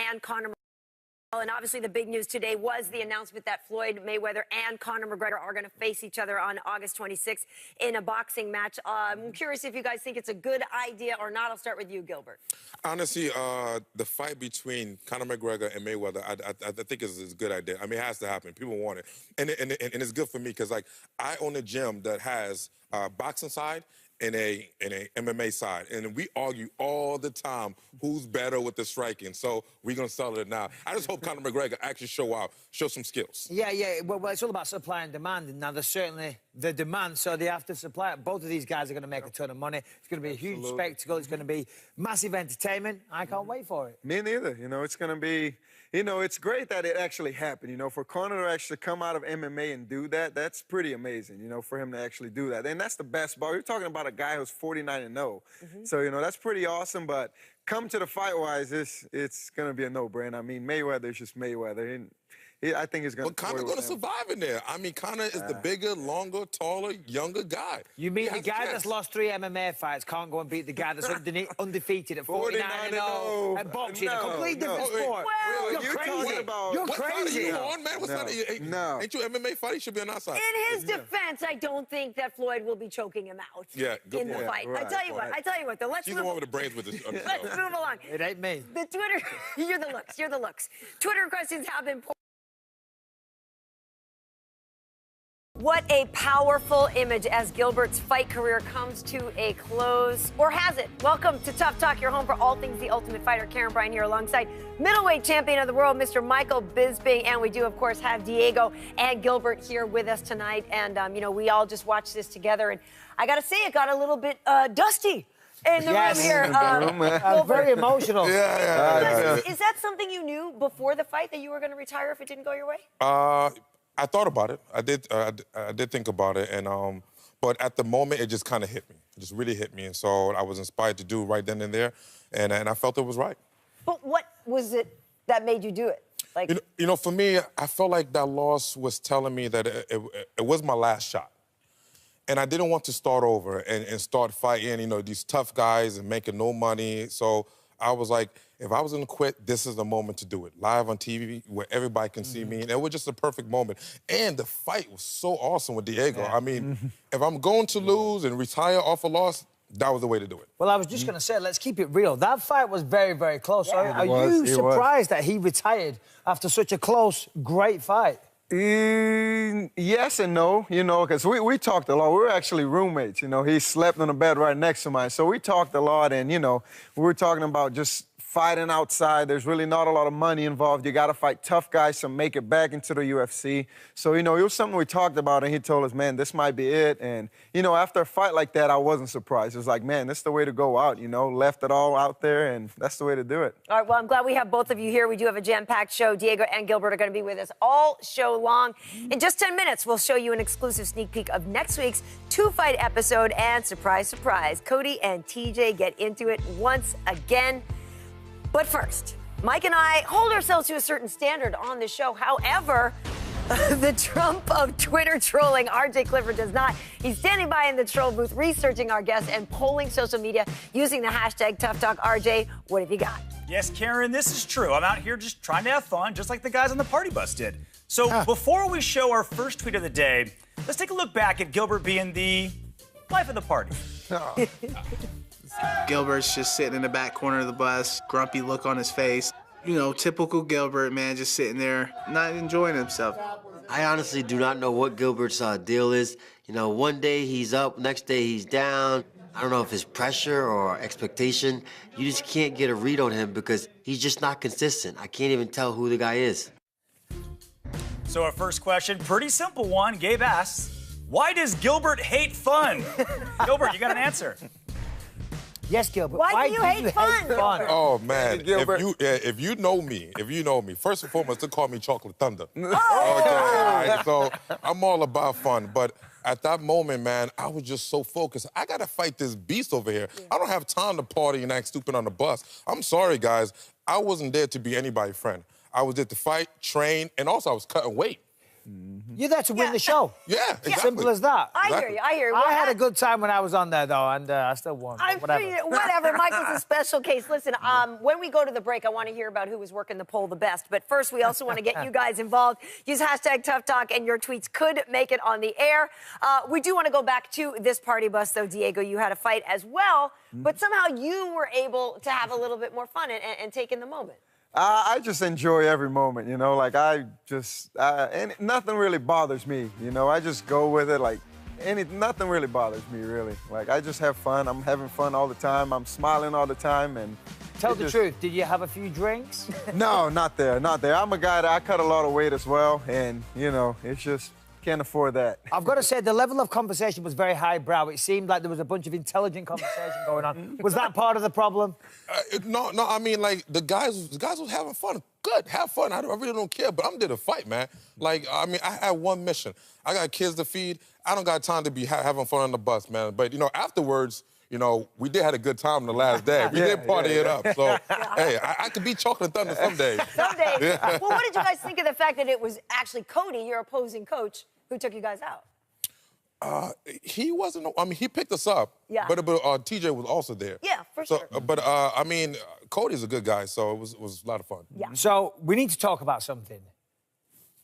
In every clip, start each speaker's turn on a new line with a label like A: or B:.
A: and Conor McGregor. And obviously the big news today was the announcement that Floyd Mayweather and Conor McGregor are going to face each other on August 26th in a boxing match. I'm curious if you guys think it's a good idea or not. I'll start with you, Gilbert.
B: Honestly, the fight between Conor McGregor and Mayweather, I think is a good idea. I mean, it has to happen. People want it. And it's good for me because, like, I own a gym that has a boxing side and a MMA side. And we argue all the time who's better with the striking. So we're going to settle it now. I just hope Conor McGregor actually show some skills.
C: Yeah. Well, it's all about supply and demand. And now there's certainly the demand, so they have to supply it. Both of these guys are going to make a ton of money. It's going to be a huge spectacle. It's going to be massive entertainment. I can't wait for it.
D: Me neither. You know, it's going to be... You know, it's great that it actually happened. You know, for Conor to actually come out of MMA and do that, that's pretty amazing, you know, for him to actually do that. And that's the best ball. You're talking about a guy who's 49-0. So, you know, that's pretty awesome. But come to the fight-wise, it's going to be a no-brainer. I mean, Mayweather is just Mayweather. And I think he's going to...
B: But Conor's going to survive in there. I mean, Conor is the bigger, longer, taller, younger guy.
C: You mean the guy that's lost 3 MMA fights can't go and beat the guy that's undefeated at 49-0 and boxing? A completely different sport.
A: Well,
C: you're crazy. You're crazy.
B: You on, man? What's that? Ain't you an MMA fighter? You should be on our side.
A: In his defense, I don't think that Floyd will be choking him out in the fight.
D: Right,
A: I tell you what, though.
B: She's the one with the brains with this.
A: Let's move along.
C: It ain't me.
A: The Twitter, you're the looks. Twitter questions have been... What a powerful image as Gilbert's fight career comes to a close. Or has it? Welcome to Tough Talk, your home for all things The Ultimate Fighter. Karen Bryan here alongside middleweight champion of the world, Mr. Michael Bisping. And we do, of course, have Diego and Gilbert here with us tonight. And, you know, we all just watched this together. And I got to say, it got a little bit dusty in the room here.
C: Very emotional.
A: Is that something you knew before the fight, that you were going to retire if it didn't go your way?
B: I thought about it. I did think about it, and but at the moment, it just kind of hit me. It just really hit me, and so I was inspired to do right then and there, and I felt it was right.
A: But what was it that made you do it? Like,
B: you know, for me, I felt like that loss was telling me that it was my last shot, and I didn't want to start over and start fighting, you know, these tough guys and making no money. So I was like, if I was going to quit, this is the moment to do it. Live on TV where everybody can see me. And it was just a perfect moment. And the fight was so awesome with Diego. I mean, if I'm going to lose and retire off a loss, that was the way to do it.
C: Well, I was just going to say, let's keep it real. That fight was very, very close. Are you surprised that he retired after such a close, great fight?
D: Yes and no, you know, because we talked a lot. We were actually roommates, you know. He slept on the bed right next to mine. So we talked a lot, and, you know, we were talking about just fighting outside. There's really not a lot of money involved. You got to fight tough guys to make it back into the UFC. So, you know, it was something we talked about, and he told us, man, this might be it. And, you know, after a fight like that, I wasn't surprised. It was like, man, this is the way to go out, you know, left it all out there, and that's the way to do it. All
A: right, well, I'm glad we have both of you here. We do have a jam-packed show. Diego and Gilbert are going to be with us all show long. In just 10 minutes, we'll show you an exclusive sneak peek of next week's 2-fight episode. And surprise, surprise, Cody and TJ get into it once again. But first, Mike and I hold ourselves to a certain standard on the show. However, the Trump of Twitter trolling, RJ Clifford, does not. He's standing by in the troll booth, researching our guests and polling social media using the hashtag ToughTalk. RJ, what have you got?
E: Yes, Karen, this is true. I'm out here just trying to have fun, just like the guys on the party bus did. So before we show our first tweet of the day, let's take a look back at Gilbert being the life of the party.
F: Gilbert's just sitting in the back corner of the bus, grumpy look on his face. You know, typical Gilbert, man, just sitting there, not enjoying himself.
G: I honestly do not know what Gilbert's deal is. You know, one day he's up, next day he's down. I don't know if it's pressure or expectation. You just can't get a read on him because he's just not consistent. I can't even tell who the guy is.
E: So our first question, pretty simple one. Gabe asks, why does Gilbert hate fun? Gilbert, you got an answer.
C: Yes, Gilbert.
A: Why do you hate fun?
B: Oh, man. If you know me, first and foremost, they call me Chocolate Thunder. Okay, all right, so I'm all about fun. But at that moment, man, I was just so focused. I got to fight this beast over here. I don't have time to party and act stupid on the bus. I'm sorry, guys. I wasn't there to be anybody's friend. I was there to fight, train, and also I was cutting weight.
C: You're there to win the show.
B: Yeah,
C: It's
B: exactly.
C: simple as that.
A: I hear you. I hear you.
C: I had a good time when I was on there, though, and I still won. Whatever.
A: Whatever. Michael's a special case. Listen, when we go to the break, I want to hear about who was working the poll the best. But first, we also want to get you guys involved. Use hashtag Tough Talk, and your tweets could make it on the air. We do want to go back to this party bus, though, Diego. You had a fight as well, but somehow you were able to have a little bit more fun and take in the moment.
D: I just enjoy every moment, you know, like and nothing really bothers me, you know, I just go with it, like, nothing really bothers me, really. Like, I just have fun, I'm having fun all the time, I'm smiling all the time, and...
C: Tell the truth, did you have a few drinks?
D: No, not there. I'm a guy that I cut a lot of weight as well, and, you know, it's just... Can't afford that.
C: I've got to say, the level of conversation was very highbrow. It seemed like there was a bunch of intelligent conversation going on. Was that part of the problem?
B: No, I mean, like, the guys was having fun. Good, have fun. I really don't care, but I'm there to fight, man. Like, I mean, I had one mission. I got kids to feed. I don't got time to be having fun on the bus, man. But, you know, afterwards, you know, we did have a good time the last day. We did party it up. So, hey, I could be Chocolate Thunder some days.
A: Some days. Yeah. Well, what did you guys think of the fact that it was actually Cody, your opposing coach, who took you guys out?
B: He wasn't. I mean, he picked us up.
A: Yeah.
B: But TJ was also there.
A: Yeah, for sure.
B: But I mean, Cody's a good guy, so it was a lot of fun.
A: Yeah.
C: So we need to talk about something.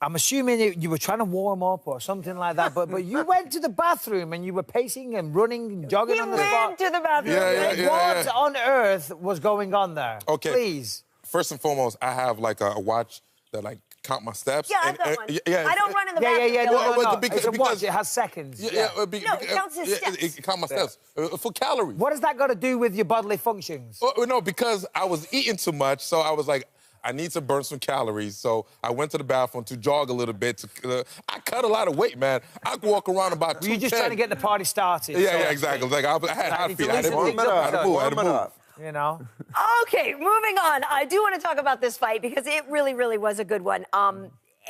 C: I'm assuming you were trying to warm up or something like that, but you went to the bathroom and you were pacing and running and jogging on the spot.
A: He ran to the bathroom.
C: What on earth was going on there?
B: Okay.
C: Please.
B: First and foremost, I have like a watch that like count my steps.
A: Yeah, I've got one. I don't run in the bathroom.
C: No.
B: Because-
C: It's a watch. It has seconds.
A: it counts his steps.
B: It count my steps for calories.
C: What has that got to do with your bodily functions?
B: Well, no, because I was eating too much, so I was like, I need to burn some calories. So I went to the bathroom to jog a little bit. I cut a lot of weight, man. I could walk around about 210.
C: Were you just trying to get the party started?
B: Yeah, exactly. Like I had hot feet. I had to move. I had to move.
C: You know?
A: Okay, moving on. I do want to talk about this fight because it really, really was a good one.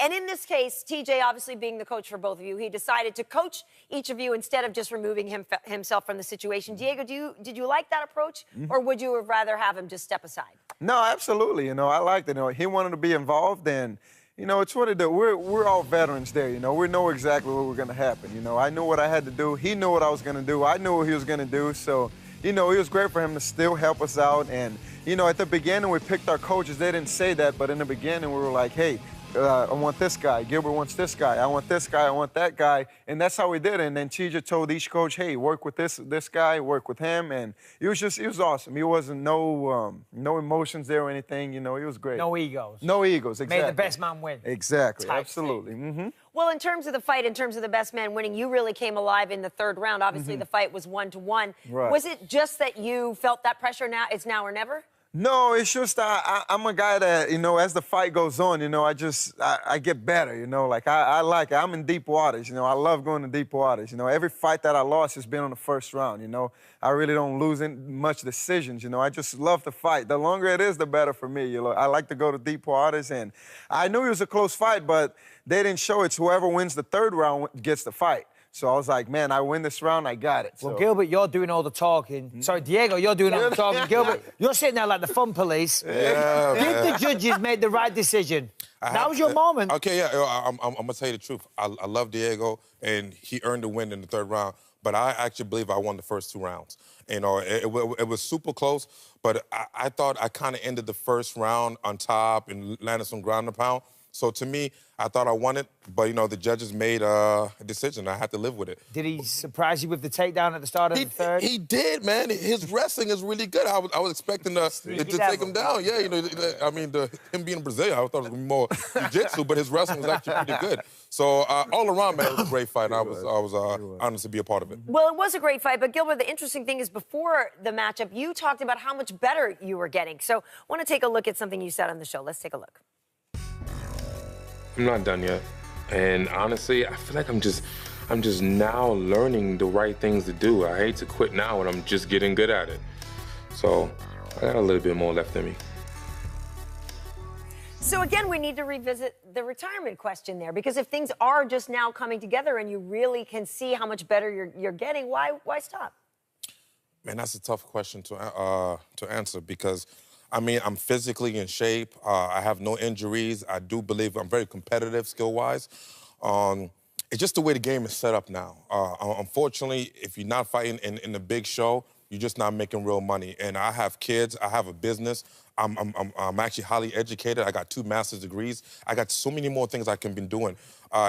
A: And in this case, TJ, obviously being the coach for both of you, he decided to coach each of you instead of just removing himself from the situation. Diego, did you like that approach, or would you have rather have him just step aside?
D: No, absolutely. You know, I liked it. You know, he wanted to be involved, and you know, it's what it do. We're all veterans there. You know, we know exactly what was going to happen. You know, I knew what I had to do. He knew what I was going to do. I knew what he was going to do. So, you know, it was great for him to still help us out. And you know, at the beginning, we picked our coaches. They didn't say that, but in the beginning, we were like, hey. I want this guy. Gilbert wants this guy. I want this guy. I want that guy. And that's how we did it. And then TJ told each coach, hey, work with this guy, work with him. And it was awesome. He wasn't no emotions there or anything. You know, it was great.
C: No egos.
D: No egos, exactly.
C: Made the best man win.
D: Exactly,
C: Type
D: absolutely. Mm-hmm.
A: Well, in terms of the fight, in terms of the best man winning, you really came alive in the third round. Obviously, the fight was 1-1.
D: Right.
A: Was it just that you felt that pressure now? It's now or never?
D: No, it's just I'm a guy that, you know, as the fight goes on, you know, I get better, you know, like I like it. I'm in deep waters, you know, I love going to deep waters. You know, every fight that I lost has been on the first round, you know. I really don't lose much decisions, you know. I just love to fight. The longer it is, the better for me, you know. I like to go to deep waters, and I knew it was a close fight, but they didn't show it. So whoever wins the third round gets the fight. So I was like, man, I win this round, I got it.
C: Well,
D: So.
C: Gilbert, you're doing all the talking. Sorry, Diego, you're doing all the talking. Gilbert, you're sitting there like the fun police.
B: Yeah,
C: Did the judges make the right decision? That was your moment.
B: Okay, yeah, I'm going to tell you the truth. I love Diego, and he earned the win in the third round. But I actually believe I won the first 2 rounds. You know, it was super close, but I thought I kind of ended the first round on top and landed some ground and pound. So to me, I thought I won it, but, you know, the judges made a decision. I had to live with it.
C: Did he surprise you with the takedown at the start of the third?
B: He did, man. His wrestling is really good. I was expecting to take him down. Yeah, you know, I mean, him being Brazilian, I thought it was going to be more jiu-jitsu, but his wrestling was actually pretty good. So all around, man, it was a great fight, and I was honored to be a part of it.
A: Well, it was a great fight, but Gilbert, the interesting thing is before the matchup, you talked about how much better you were getting. So I want to take a look at something you said on the show. Let's take a look.
H: I'm not done yet. And honestly, I feel like I'm just now learning the right things to do. I hate to quit now when I'm just getting good at it. So I got a little bit more left in me.
A: So again, we need to revisit the retirement question there, because if things are just now coming together and you really can see how much better you're getting, why stop?
B: Man, that's a tough question to answer because, I mean, I'm physically in shape. I have no injuries. I do believe I'm very competitive skill-wise. It's just the way the game is set up now. Unfortunately, if you're not fighting in the big show, you're just not making real money. And I have kids. I have a business. I'm actually highly educated. I got 2 master's degrees. I got so many more things I can be doing.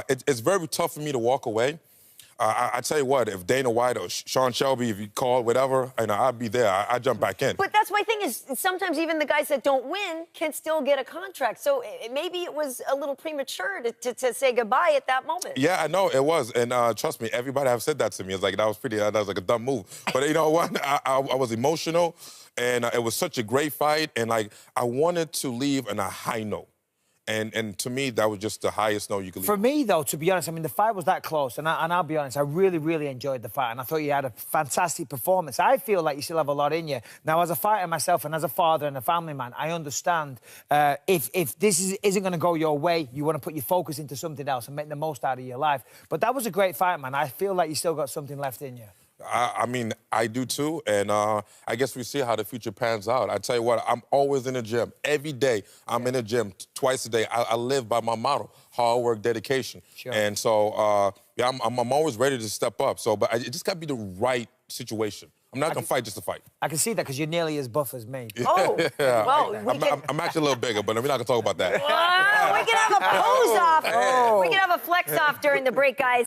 B: It's very tough for me to walk away. I tell you what, if Dana White or Sean Shelby, if you call, whatever, I'd be there. I'd jump back in.
A: But that's my thing is sometimes even the guys that don't win can still get a contract. So maybe it was a little premature to say goodbye at that moment.
B: Yeah, I know, it was. And trust me, everybody have said that to me. It's like, that was like a dumb move. But you know what? I was emotional, and it was such a great fight. And, like, I wanted to leave on a high note. And to me, that was just the highest note you could leave.
C: For me, though, to be honest, I mean, the fight was that close, and I'll be honest, I really, really enjoyed the fight, and I thought you had a fantastic performance. I feel like you still have a lot in you. Now, as a fighter myself and as a father and a family man, I understand if this isn't going to go your way, you want to put your focus into something else and make the most out of your life. But that was a great fight, man. I feel like you still got something left in you.
B: I mean, I do too, and I guess we see how the future pans out. I tell you what, I'm always in the gym. Every day, I'm in the gym twice a day. I live by my motto, hard work, dedication.
C: Sure.
B: And so, yeah, I'm always ready to step up. So, but it just got to be the right situation. I'm not going to fight just to fight.
C: I can see that because you're nearly as buff as me.
A: Oh,
B: yeah.
A: well,
B: I'm actually a little bigger, but we're not going to talk about that.
A: We can have a pose off. We can have a flex off during the break, guys.